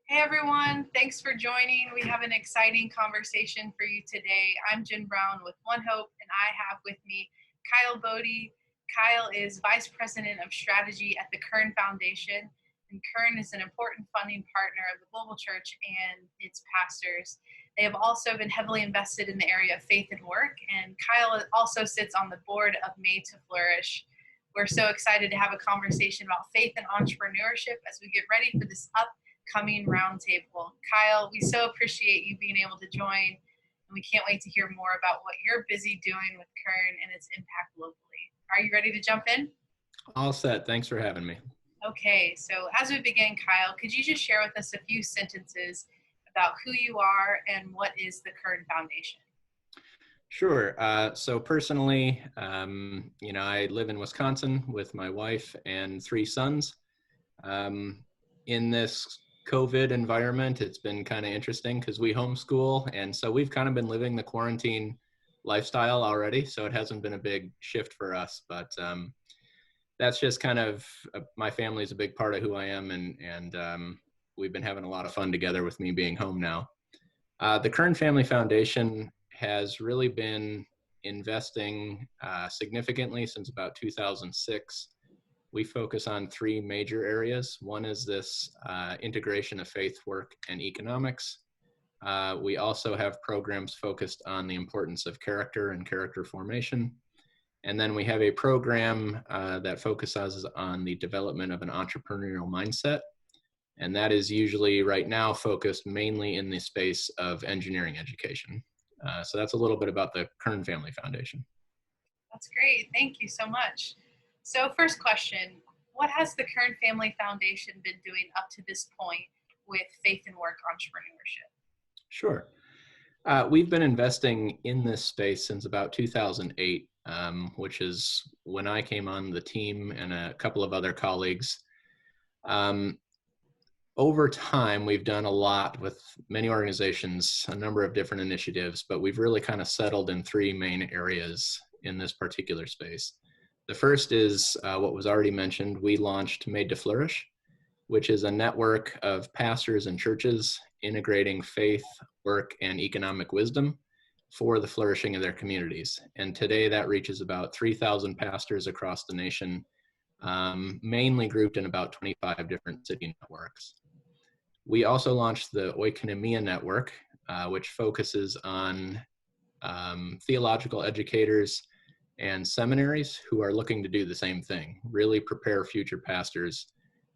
Hey everyone, thanks for joining. We have an exciting conversation for you today. I'm Jen Brown with One Hope, and I have with me Kyle Bode. Kyle is Vice President of Strategy at the Kern Foundation, and Kern is an important funding partner of the Global Church and its pastors. They have also been heavily invested in the area of faith and work, and Kyle also sits on the board of Made to Flourish. We're so excited to have a conversation about faith and entrepreneurship as we get ready for this upcoming roundtable. Kyle, we so appreciate you being able to join, and we can't wait to hear more about what you're busy doing with Kern and its impact locally. Are you ready to jump in? All set. Thanks for having me. Okay, so as we begin, Kyle, could you just share with us a few sentences about who you are and what is the Kern Foundation? Sure. So personally, I live in Wisconsin with my wife and three sons. In this COVID environment, it's been kind of interesting because we homeschool. And so we've kind of been living the quarantine lifestyle already. So it hasn't been a big shift for us. But that's just kind of, my family's a big part of who I am. And we've been having a lot of fun together with me being home now. The Kern Family Foundation has really been investing significantly since about 2006. We focus on three major areas. One is this integration of faith, work, and economics. We also have programs focused on the importance of character and character formation. And then we have a program that focuses on the development of an entrepreneurial mindset. And that is usually right now focused mainly in the space of engineering education. So that's a little bit about the Kern Family Foundation. That's great. Thank you so much. So first question, what has the Kern Family Foundation been doing up to this point with faith and work entrepreneurship? Sure. We've been investing in this space since about 2008, which is when I came on the team and a couple of other colleagues. Over time, we've done a lot with many organizations, a number of different initiatives, but we've really kind of settled in three main areas in this particular space. The first is what was already mentioned. We launched Made to Flourish, which is a network of pastors and churches integrating faith, work, and economic wisdom for the flourishing of their communities. And today that reaches about 3,000 pastors across the nation, mainly grouped in about 25 different city networks. We also launched the Oikonomia Network, which focuses on theological educators and seminaries who are looking to do the same thing, really prepare future pastors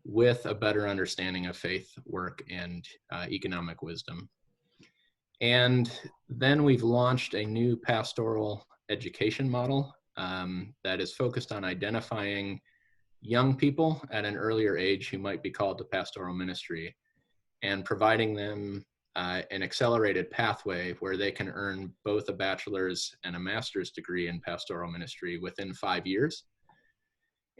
with a better understanding of faith, work, and economic wisdom. And then we've launched a new pastoral education model that is focused on identifying young people at an earlier age who might be called to pastoral ministry and providing them an accelerated pathway where they can earn both a bachelor's and a master's degree in pastoral ministry within 5 years.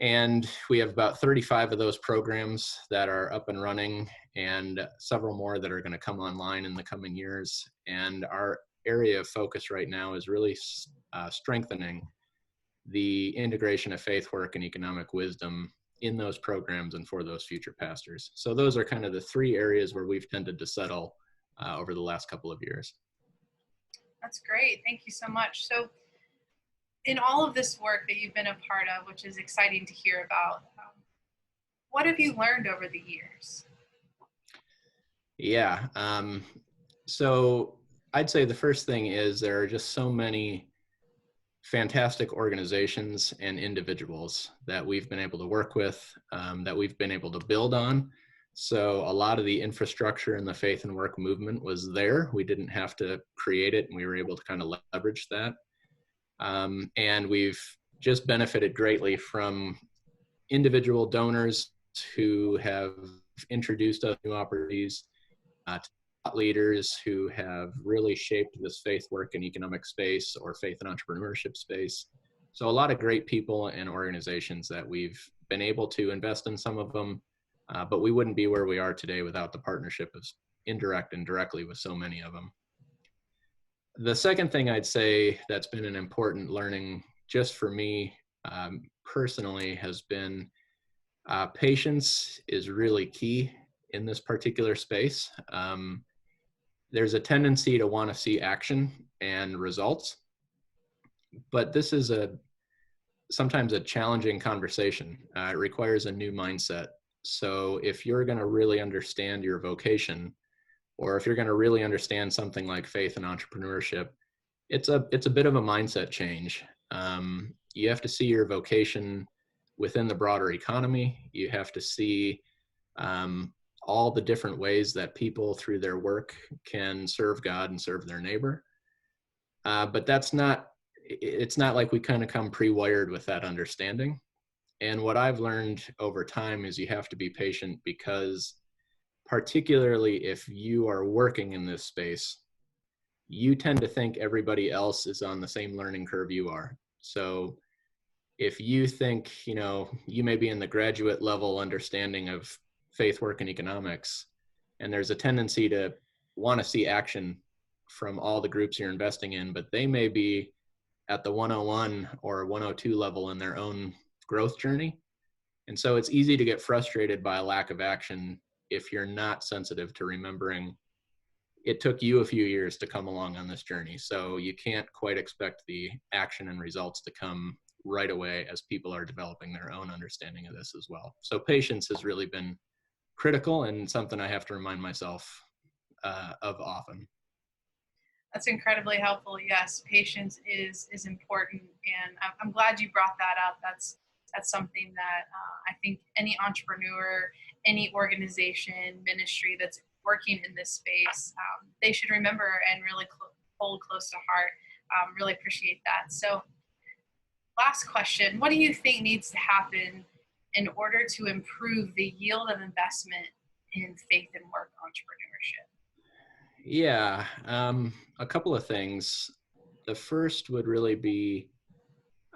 And we have about 35 of those programs that are up and running and several more that are going to come online in the coming years. And our area of focus right now is really strengthening the integration of faith, work, and economic wisdom in those programs and for those future pastors. So those are kind of the three areas where we've tended to settle over the last couple of years. That's great. Thank you so much. So in all of this work that you've been a part of, which is exciting to hear about, what have you learned over the years? Yeah. So I'd say the first thing is there are just so many fantastic organizations and individuals that we've been able to work with, that we've been able to build on. So a lot of the infrastructure in the faith and work movement was there. We didn't have to create it, and we were able to kind of leverage that. And we've just benefited greatly from individual donors who have introduced us new opportunities, to leaders who have really shaped this faith, work, and economic space or faith and entrepreneurship space. So a lot of great people and organizations that we've been able to invest in, some of them, but we wouldn't be where we are today without the partnership of indirect and directly with so many of them. The second thing I'd say that's been an important learning just for me personally has been patience is really key in this particular space. There's a tendency to want to see action and results, but this is sometimes a challenging conversation. It requires a new mindset. So if you're going to really understand your vocation, or if you're going to really understand something like faith and entrepreneurship, it's a bit of a mindset change. You have to see your vocation within the broader economy. You have to see all the different ways that people through their work can serve God and serve their neighbor. But it's not like we kind of come pre-wired with that understanding. And what I've learned over time is you have to be patient, because particularly if you are working in this space, you tend to think everybody else is on the same learning curve you are. So if you think, you may be in the graduate level understanding of faith, work, and economics, and there's a tendency to want to see action from all the groups you're investing in, but they may be at the 101 or 102 level in their own growth journey. And so it's easy to get frustrated by a lack of action if you're not sensitive to remembering it took you a few years to come along on this journey. So you can't quite expect the action and results to come right away as people are developing their own understanding of this as well. So patience has really been critical and something I have to remind myself of often. That's incredibly helpful. Yes, patience is important, and I'm glad you brought that up. That's something that I think any entrepreneur, any organization, ministry that's working in this space, they should remember and really hold close to heart. Really appreciate that. So, last question: what do you think needs to happen in order to improve the yield of investment in faith and work entrepreneurship? Yeah, a couple of things. The first would really be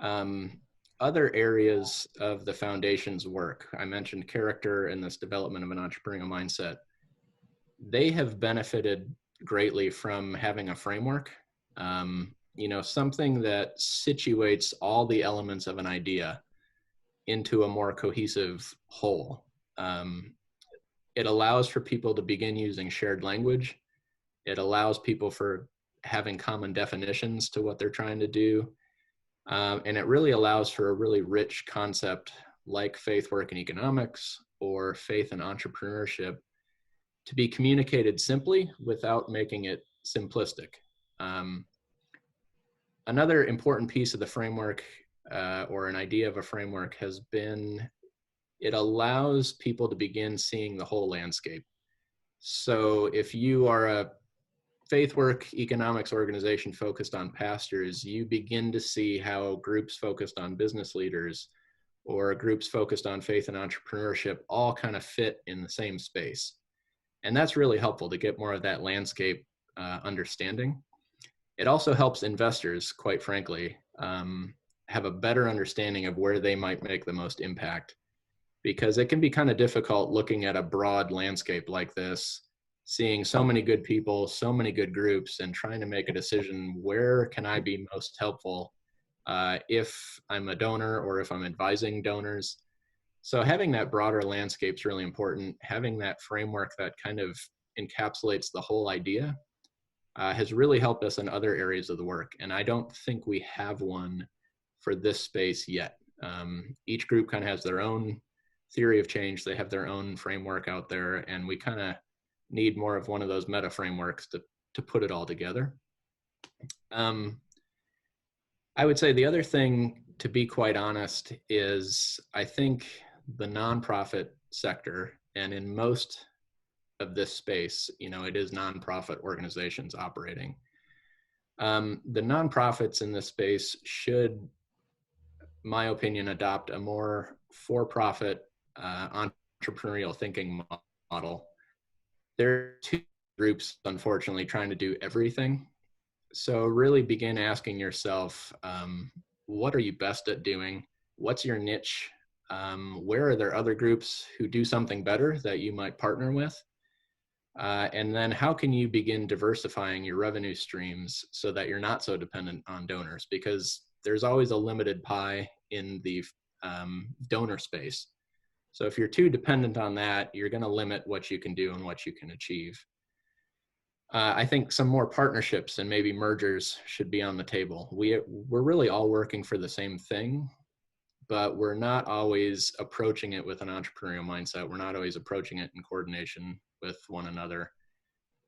other areas of the foundation's work. I mentioned character and this development of an entrepreneurial mindset. They have benefited greatly from having a framework, something that situates all the elements of an idea into a more cohesive whole. It allows for people to begin using shared language. It allows people for having common definitions to what they're trying to do. And it really allows for a really rich concept like faith, work, and economics, or faith and entrepreneurship, to be communicated simply without making it simplistic. Another important piece of the framework, or an idea of a framework, has been it allows people to begin seeing the whole landscape. So if you are a faith, work, economics organization focused on pastors, you begin to see how groups focused on business leaders or groups focused on faith and entrepreneurship all kind of fit in the same space. And that's really helpful to get more of that landscape understanding. It also helps investors, quite frankly, have a better understanding of where they might make the most impact, because it can be kind of difficult looking at a broad landscape like this, seeing so many good people, so many good groups, and trying to make a decision, where can I be most helpful if I'm a donor or if I'm advising donors. So having that broader landscape is really important. Having that framework that kind of encapsulates the whole idea has really helped us in other areas of the work. And I don't think we have one for this space yet. Each group kind of has their own theory of change. They have their own framework out there, and we kind of need more of one of those meta frameworks to put it all together. I would say the other thing, to be quite honest, is I think the nonprofit sector, and in most of this space, it is nonprofit organizations operating. The nonprofits in this space should, my opinion, adopt a more for-profit entrepreneurial thinking model. There are two groups, unfortunately, trying to do everything. So really begin asking yourself, what are you best at doing? What's your niche? Where are there other groups who do something better that you might partner with? And then how can you begin diversifying your revenue streams so that you're not so dependent on donors? Because there's always a limited pie in the donor space. So if you're too dependent on that, you're going to limit what you can do and what you can achieve. I think some more partnerships and maybe mergers should be on the table. We're really all working for the same thing, but we're not always approaching it with an entrepreneurial mindset. We're not always approaching it in coordination with one another.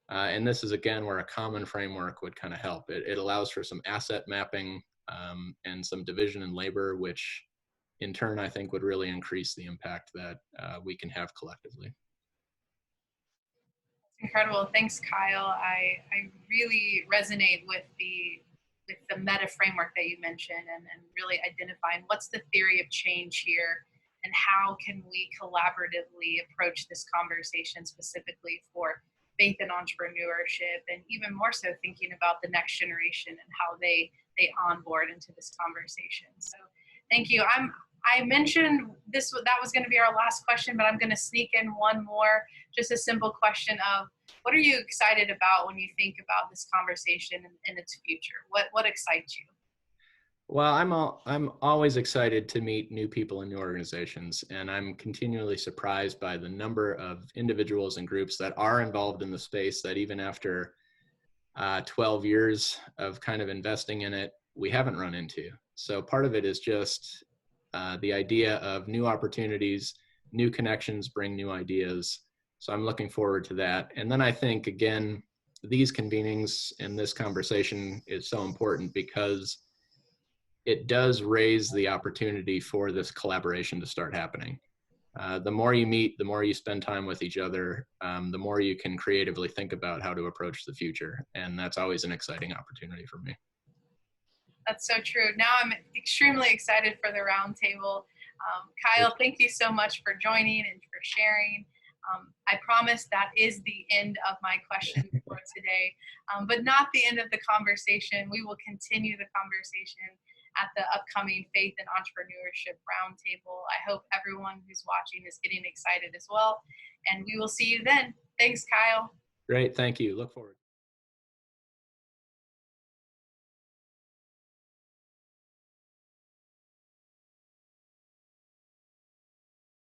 And this is, again, where a common framework would kind of help. It allows for some asset mapping and some division in labor, which in turn, I think would really increase the impact that we can have collectively. Incredible. Thanks, Kyle. I really resonate with the meta framework that you mentioned, and really identifying what's the theory of change here and how can we collaboratively approach this conversation specifically for faith and entrepreneurship, and even more so thinking about the next generation and how they onboard into this conversation. So thank you. I mentioned that was going to be our last question, but I'm going to sneak in one more, just a simple question of what are you excited about when you think about this conversation and its future? What excites you? Well, I'm always excited to meet new people in new organizations, and I'm continually surprised by the number of individuals and groups that are involved in the space that even after 12 years of kind of investing in it, we haven't run into. So part of it is just the idea of new opportunities, new connections bring new ideas. So I'm looking forward to that. And then I think, again, these convenings and this conversation is so important because it does raise the opportunity for this collaboration to start happening. The more you meet, the more you spend time with each other, the more you can creatively think about how to approach the future. And that's always an exciting opportunity for me. That's so true. Now I'm extremely excited for the roundtable. Kyle, thank you so much for joining and for sharing. I promise that is the end of my questions for today, but not the end of the conversation. We will continue the conversation at the upcoming Faith and Entrepreneurship Roundtable. I hope everyone who's watching is getting excited as well, and we will see you then. Thanks, Kyle. Great, thank you. Look forward.